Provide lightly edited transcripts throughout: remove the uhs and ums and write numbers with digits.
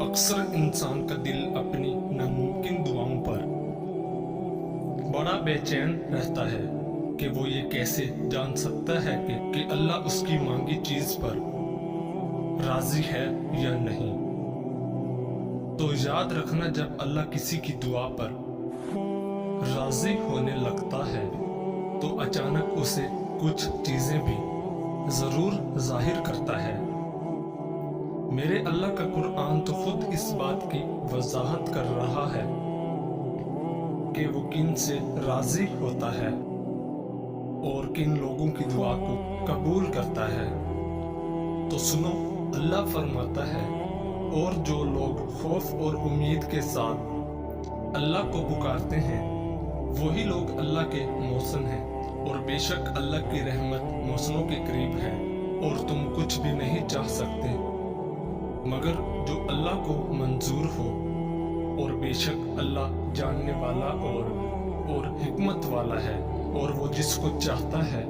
अक्सर इंसान का दिल अपनी नामुमकिन दुआओं पर बड़ा बेचैन रहता है कि वो ये कैसे जान सकता है कि अल्लाह उसकी मांगी चीज पर राजी है या नहीं। तो याद रखना, जब अल्लाह किसी की दुआ पर राजी होने लगता है तो अचानक उसे कुछ चीजें भी जरूर जाहिर करता है। मेरे अल्लाह का कुरान तो खुद इस बात की वजाहत कर रहा है कि वो किन से राजी होता है और किन लोगों की दुआ को कबूल करता है। तो सुनो, अल्लाह फरमाता है, और जो लोग खौफ और उम्मीद के साथ अल्लाह को पुकारते हैं वही लोग अल्लाह के मौसन हैं, और बेशक अल्लाह की रहमत मौसमों के करीब है और तुम कुछ भी नहीं चाह सकते मगर जो अल्लाह को मंजूर हो। और बेशक अल्लाह जानने वाला और हिकमत वाला है, और वो जिसको चाहता है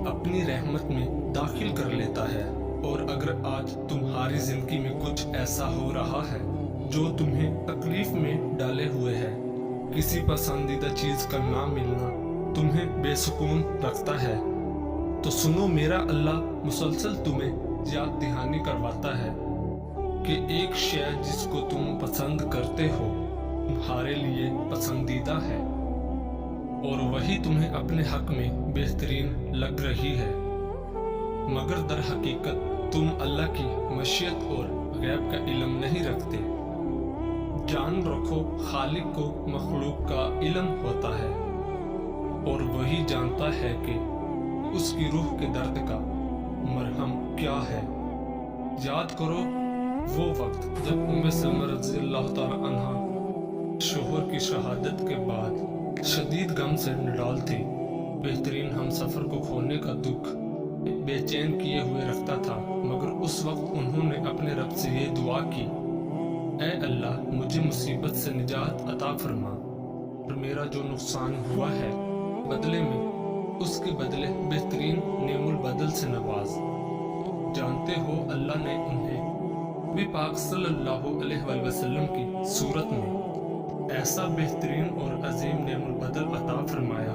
अपनी रहमत में दाखिल कर लेता है। और अगर आज तुम्हारी जिंदगी में कुछ ऐसा हो रहा है जो तुम्हें तकलीफ में डाले हुए है, किसी पसंदीदा चीज का ना मिलना तुम्हें बेसुकून रखता है, तो सुनो, मेरा अल्लाह मुसलसल तुम्हें याद दहानी करवाता है कि एक शय जिसको तुम पसंद करते हो तुम्हारे लिए पसंदीदा है और वही तुम्हें अपने हक में बेहतरीन लग रही है, मगर दर हकीकत तुम अल्लाह की मशीयत और गैब का इल्म नहीं रखते। जान रखो, खालिक को मखलूक का इल्म होता है और वही जानता है कि उसकी रूह के दर्द का मरहम क्या है। याद करो वो वक्त जब उम्मे सलमा रज़ियल्लाहु तआला अन्हा शोहर की शहादत के बाद शदीद गम से निडाल थी। बेहतरीन हम सफर को खोने का दुख बेचैन किए हुए रखता था, मगर उस वक्त उन्होंने अपने रब से ये दुआ की, ऐ अल्लाह, मुझे मुसीबत से निजात अता फरमा और मेरा जो नुकसान हुआ है बदले में उसके बदले बेहतरीन नेमुल बदल से नवाज। जानते हो, अल्लाह ने उन्हें नबी पाक सल्लल्लाहु अलैहि वसल्लम की सूरत में ऐसा बेहतरीन और अजीम नेमुल बदल अता फरमाया,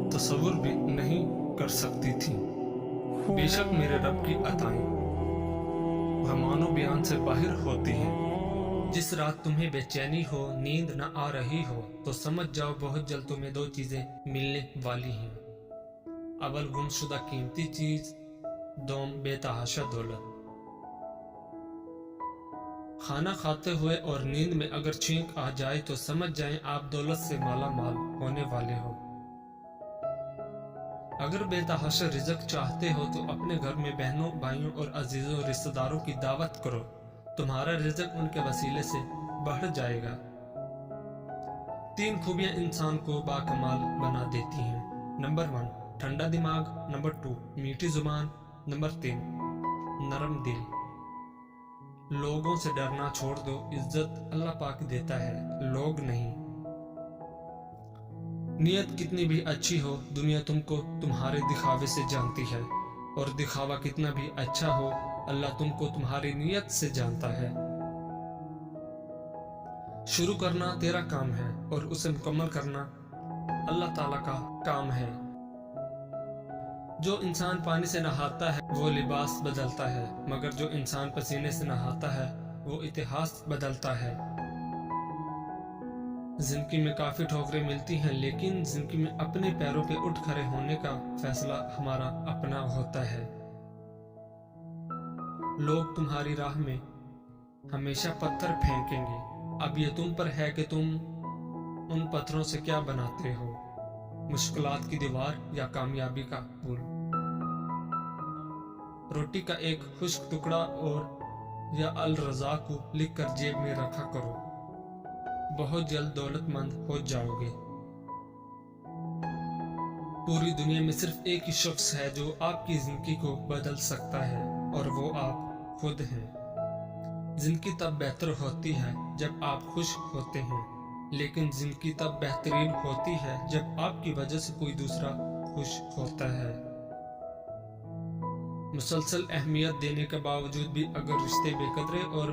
तसव्वुर भी नहीं कर सकती थी। बेशक मेरे रब की अताएं हमानो बयान से बाहर होती हैं। जिस रात तुम्हें बेचैनी हो, नींद न आ रही हो, तो समझ जाओ बहुत जल्द तुम्हें दो चीजें मिलने वाली हैं। अव्वल गुमशुदा कीमती चीज, दोम बेतहाशा दौलत। खाना खाते हुए और नींद में अगर छींक आ जाए तो समझ जाएं आप दौलत से माला माल होने वाले हो। अगर बेतहाशा रिज़्क चाहते हो तो अपने घर में बहनों, भाइयों और अजीजों रिश्तेदारों की दावत करो, तुम्हारा रिज़्क उनके वसीले से बढ़ जाएगा। 3 खूबियां इंसान को बाकमाल बना देती हैं। नंबर 1, ठंडा दिमाग। नंबर 2, मीठी जुबान। नंबर 3, नरम दिल। लोगों से डरना छोड़ दो, इज्जत अल्लाह पाक देता है, लोग नहीं। नियत कितनी भी अच्छी हो, दुनिया तुमको तुम्हारे दिखावे से जानती है, और दिखावा कितना भी अच्छा हो, अल्लाह तुमको तुम्हारी नियत से जानता है। शुरू करना तेरा काम है और उसे मुकम्मल करना अल्लाह ताला का काम है। जो इंसान पानी से नहाता है वो लिबास बदलता है, मगर जो इंसान पसीने से नहाता है वो इतिहास बदलता है। जिंदगी में काफी ठोकरें मिलती हैं, लेकिन जिंदगी में अपने पैरों पे उठ खड़े होने का फैसला हमारा अपना होता है। लोग तुम्हारी राह में हमेशा पत्थर फेंकेंगे, अब ये तुम पर है कि तुम उन पत्थरों से क्या बनाते हो, मुश्किलात की दीवार या कामयाबी का पुल। रोटी का एक खुश्क टुकड़ा और या अल रज़ा को लिखकर जेब में रखा करो, बहुत जल्द दौलतमंद हो जाओगे। पूरी दुनिया में सिर्फ एक ही शख्स है जो आपकी जिंदगी को बदल सकता है, और वो आप खुद हैं। जिंदगी तब बेहतर होती है जब आप खुश होते हैं, लेकिन जिंदगी तब बेहतरीन होती है जब आपकी वजह से कोई दूसरा खुश होता है। مسلسل اہمیت دینے کے باوجود بھی اگر رشتے بے قدرے اور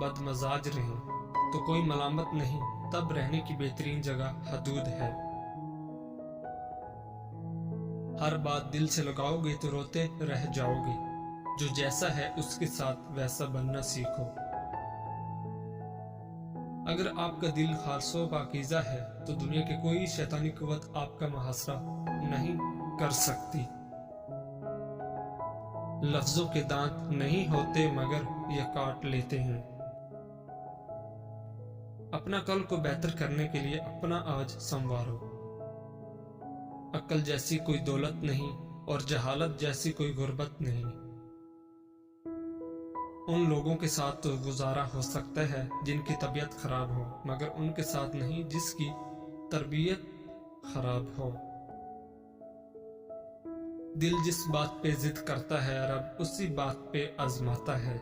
بدمزاج رہیں تو کوئی ملامت نہیں، تب رہنے کی بہترین جگہ حدود ہے۔ ہر بات دل سے لگاؤ گے تو روتے رہ جاؤ گے، جو جیسا ہے اس کے ساتھ ویسا بننا سیکھو۔ اگر آپ کا دل خالص و پاکیزہ ہے تو دنیا کی کوئی شیطانی قوت آپ کا محاصرہ نہیں کر سکتی۔ لفظوں کے دانت نہیں ہوتے مگر یہ کاٹ لیتے ہیں۔ اپنا کل کو بہتر کرنے کے لیے اپنا آج سنوارو۔ عقل جیسی کوئی دولت نہیں اور جہالت جیسی کوئی غربت نہیں۔ ان لوگوں کے ساتھ تو گزارا ہو سکتا ہے جن کی طبیعت خراب ہو، مگر ان کے ساتھ نہیں جس کی تربیت خراب ہو۔ دل جس بات پہ ضد کرتا ہے رب اسی بات پہ آزماتا ہے۔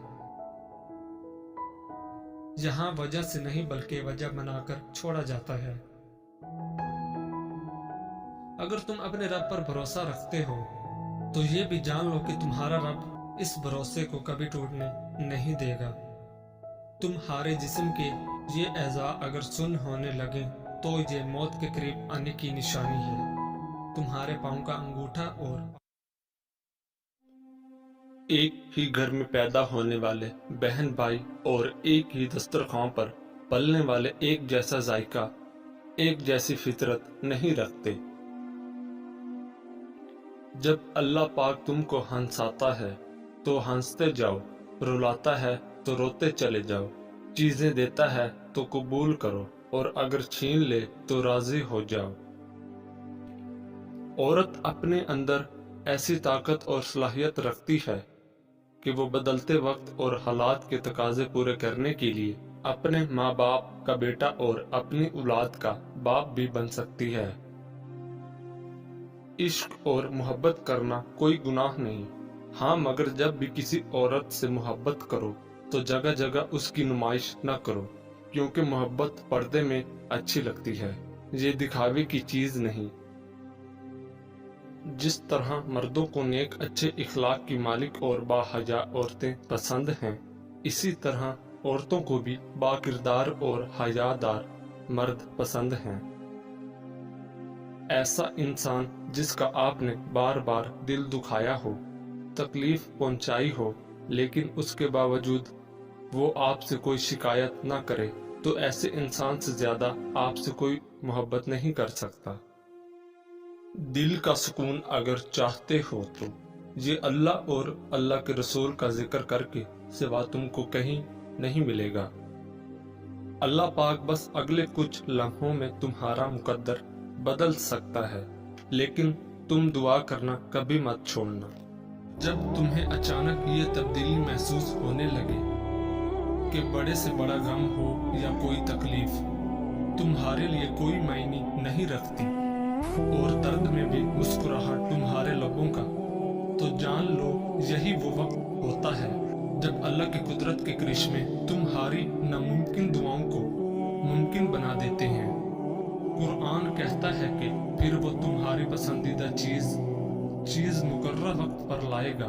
یہاں وجہ سے نہیں بلکہ وجہ بنا کر چھوڑا جاتا ہے۔ اگر تم اپنے رب پر بھروسہ رکھتے ہو تو یہ بھی جان لو کہ تمہارا رب اس بھروسے کو کبھی ٹوٹنے نہیں دے گا۔ تمہارے جسم کے یہ اعضاء اگر سن ہونے لگیں تو یہ موت کے قریب آنے کی نشانی ہے۔ تمہارے پاؤں کا انگوٹھا اور ایک ہی گھر میں پیدا ہونے والے بہن بھائی اور ایک ہی دسترخوان پر پلنے والے ایک جیسا ذائقہ، ایک جیسی فطرت نہیں رکھتے۔ جب اللہ پاک تم کو ہنساتا ہے تو ہنستے جاؤ، رلاتا ہے تو روتے چلے جاؤ، چیزیں دیتا ہے تو قبول کرو اور اگر چھین لے تو راضی ہو جاؤ۔ عورت اپنے اندر ایسی طاقت اور صلاحیت رکھتی ہے کہ وہ بدلتے وقت اور حالات کے تقاضے پورے کرنے کے لیے اپنے ماں باپ کا بیٹا اور اپنی اولاد کا باپ بھی بن سکتی ہے۔ عشق اور محبت کرنا کوئی گناہ نہیں، ہاں مگر جب بھی کسی عورت سے محبت کرو تو جگہ جگہ اس کی نمائش نہ کرو، کیونکہ محبت پردے میں اچھی لگتی ہے، یہ دکھاوے کی چیز نہیں۔ جس طرح مردوں کو نیک اچھے اخلاق کی مالک اور باحیا عورتیں پسند ہیں، اسی طرح عورتوں کو بھی با کردار اور حیادار مرد پسند ہیں۔ ایسا انسان جس کا آپ نے بار بار دل دکھایا ہو، تکلیف پہنچائی ہو، لیکن اس کے باوجود وہ آپ سے کوئی شکایت نہ کرے، تو ایسے انسان سے زیادہ آپ سے کوئی محبت نہیں کر سکتا۔ دل کا سکون اگر چاہتے ہو تو یہ اللہ اور اللہ کے رسول کا ذکر کر کے سوا تم کو کہیں نہیں ملے گا۔ اللہ پاک بس اگلے کچھ لمحوں میں تمہارا مقدر بدل سکتا ہے، لیکن تم دعا کرنا کبھی مت چھوڑنا۔ جب تمہیں اچانک یہ تبدیلی محسوس ہونے لگے کہ بڑے سے بڑا غم ہو یا کوئی تکلیف تمہارے لیے کوئی معنی نہیں رکھتی اور درد میں بھی مسکراہٹ تمہارے لبوں کا، تو جان لو یہی وہ وقت ہوتا ہے جب اللہ کی قدرت کے کرشمے تمہاری ناممکن دعاؤں کو ممکن بنا دیتے ہیں۔ قرآن کہتا ہے کہ پھر وہ تمہاری پسندیدہ چیز مقررہ وقت پر لائے گا۔